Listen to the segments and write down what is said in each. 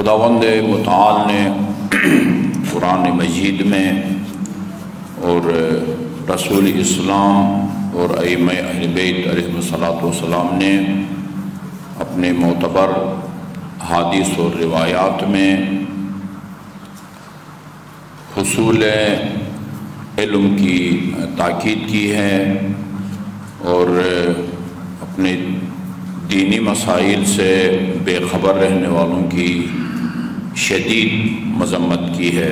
خداوند متعال نے قرآن مجید میں اور رسول اسلام اور ائمہ اہل بیت علیہ الصلوۃ والسلام نے اپنے معتبر حدیث اور روایات میں حصول علم کی تاکید کی ہے اور اپنے دینی مسائل سے بے خبر رہنے والوں کی شدید مذمت کی ہے۔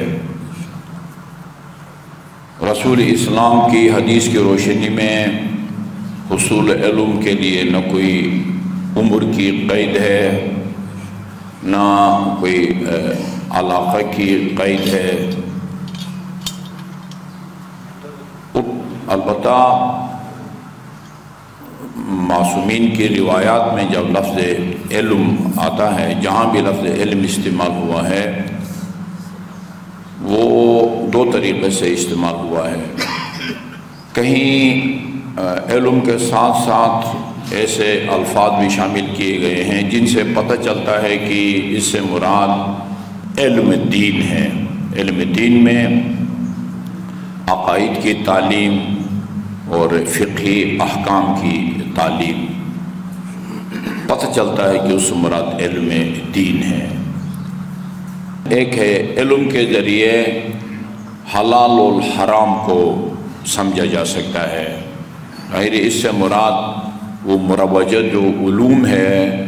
رسول اسلام کی حدیث کی روشنی میں حصول علم کے لیے نہ کوئی عمر کی قید ہے، نہ کوئی علاقہ کی قید ہے۔ البتہ معصومین کی روایات میں جب لفظ علم آتا ہے، جہاں بھی لفظ علم استعمال ہوا ہے وہ دو طریقے سے استعمال ہوا ہے۔ کہیں علم کے ساتھ ساتھ ایسے الفاظ بھی شامل کیے گئے ہیں جن سے پتہ چلتا ہے کہ اس سے مراد علم دین ہے۔ علم دین میں عقائد کی تعلیم اور فقہی احکام کی تعلیم، پتہ چلتا ہے کہ اس سے مراد علم دین ہے۔ ایک ہے علم کے ذریعے حلال اور حرام کو سمجھا جا سکتا ہے، غیر اس سے مراد وہ مروجہ جو علوم ہے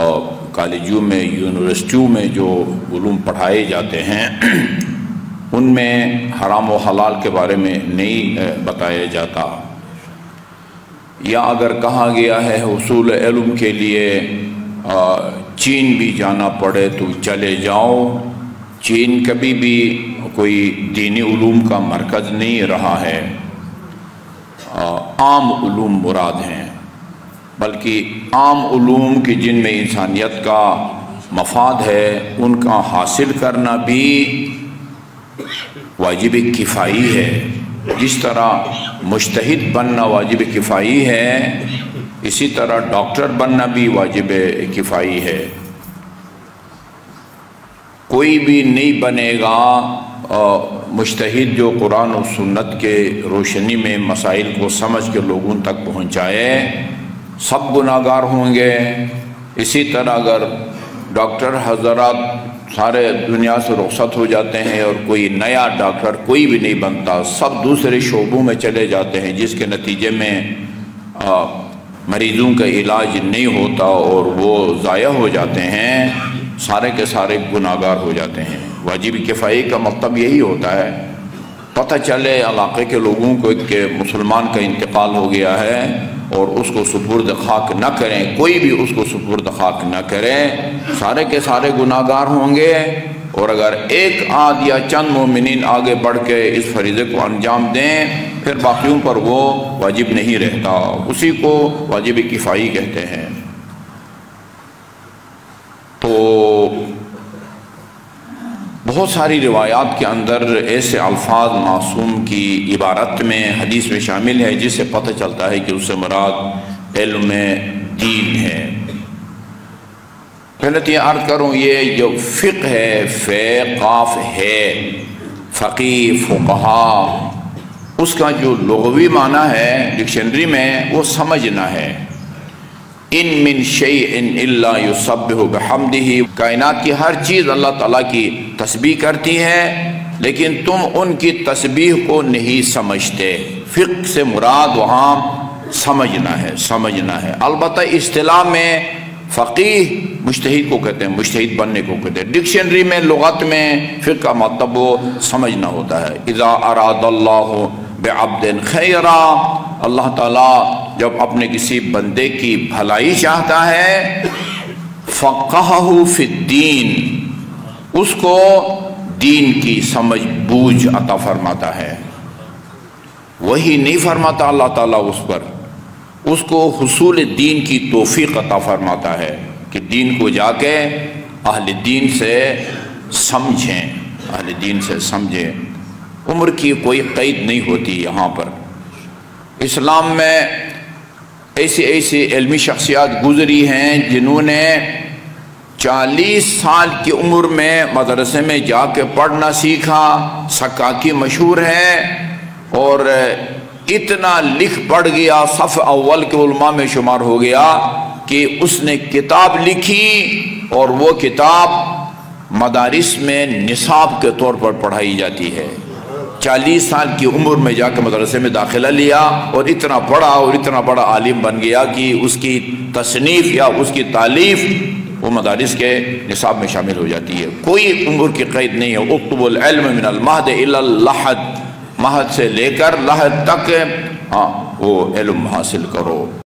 اور کالجوں میں یونیورسٹیوں میں جو علوم پڑھائے جاتے ہیں ان میں حرام و حلال کے بارے میں نہیں بتایا جاتا، یا اگر کہا گیا ہے حصول علم کے لیے چین بھی جانا پڑے تو چلے جاؤ، چین کبھی بھی کوئی دینی علوم کا مرکز نہیں رہا ہے، عام علوم مراد ہیں، بلکہ عام علوم کی جن میں انسانیت کا مفاد ہے ان کا حاصل کرنا بھی واجب کفائی ہے۔ جس طرح مجتہد بننا واجب کفائی ہے، اسی طرح ڈاکٹر بننا بھی واجب کفائی ہے۔ کوئی بھی نہیں بنے گا مجتہد جو قرآن و سنت کے روشنی میں مسائل کو سمجھ کے لوگوں تک پہنچائے، سب گناہگار ہوں گے۔ اسی طرح اگر ڈاکٹر حضرات سارے دنیا سے رخصت ہو جاتے ہیں اور کوئی نیا ڈاکٹر کوئی بھی نہیں بنتا، سب دوسرے شعبوں میں چلے جاتے ہیں، جس کے نتیجے میں مریضوں کا علاج نہیں ہوتا اور وہ ضائع ہو جاتے ہیں، سارے کے سارے گناہگار ہو جاتے ہیں۔ واجب کفائی کا مطلب یہی ہوتا ہے، پتہ چلے علاقے کے لوگوں کو کہ مسلمان کا انتقال ہو گیا ہے اور اس کو سپرد خاک نہ کریں، کوئی بھی اس کو سپرد خاک نہ کرے، سارے کے سارے گناہگار ہوں گے۔ اور اگر ایک آدھ یا چند مومنین آگے بڑھ کے اس فریضے کو انجام دیں پھر باقیوں پر وہ واجب نہیں رہتا، اسی کو واجب کفائی کہتے ہیں۔ تو بہت ساری روایات کے اندر ایسے الفاظ معصوم کی عبارت میں حدیث میں شامل ہے جس سے پتہ چلتا ہے کہ اس سے مراد علم دین ہے۔ پہلے تو یہ عرض کروں، یہ جو فقہ ہے، قاف ہے، فقیہ، فقہا، اس کا جو لغوی معنی ہے ڈکشنری میں وہ سمجھنا ہے۔ ان من شیء الا یسبح بحمدہ، کائنات کی ہر چیز اللہ تعالیٰ کی تسبیح کرتی ہے لیکن تم ان کی تسبیح کو نہیں سمجھتے۔ فقہ سے مراد وہاں سمجھنا ہے۔ البتہ اصطلاح میں فقیہ مجتہد کو کہتے ہیں، مجتہد بننے کو کہتے ہیں۔ ڈکشنری میں لغت میں فقہ کا مطلب وہ سمجھنا ہوتا ہے۔ اذا اراد اللہ بعبد خیرا، اللہ تعالیٰ جب اپنے کسی بندے کی بھلائی چاہتا ہے، فقہہ فی الدین، اس کو دین کی سمجھ بوجھ عطا فرماتا ہے۔ وہی نہیں فرماتا اللہ تعالیٰ اس پر، اس کو حصول دین کی توفیق عطا فرماتا ہے کہ دین کو جا کے اہل دین سے سمجھیں۔ عمر کی کوئی قید نہیں ہوتی یہاں پر۔ اسلام میں ایسی علمی شخصیات گزری ہیں جنہوں نے 40 سال کی عمر میں مدرسے میں جا کے پڑھنا سیکھا، سکاکی مشہور ہے، اور اتنا لکھ پڑھ گیا، صف اول کے علماء میں شمار ہو گیا کہ اس نے کتاب لکھی، اور وہ کتاب مدارس میں نصاب کے طور پر پڑھائی جاتی ہے۔ 40 سال کی عمر میں جا کے مدرسے میں داخلہ لیا، اور اتنا پڑھا اور اتنا بڑا عالم بن گیا کہ اس کی تصنیف یا اس کی تالیف وہ مدارس کے نصاب میں شامل ہو جاتی ہے۔ کوئی عمر کی قید نہیں ہے۔ اطلبوا العلم من المہد الی اللحد، مہد سے لے کر لحد تک وہ علم حاصل کرو۔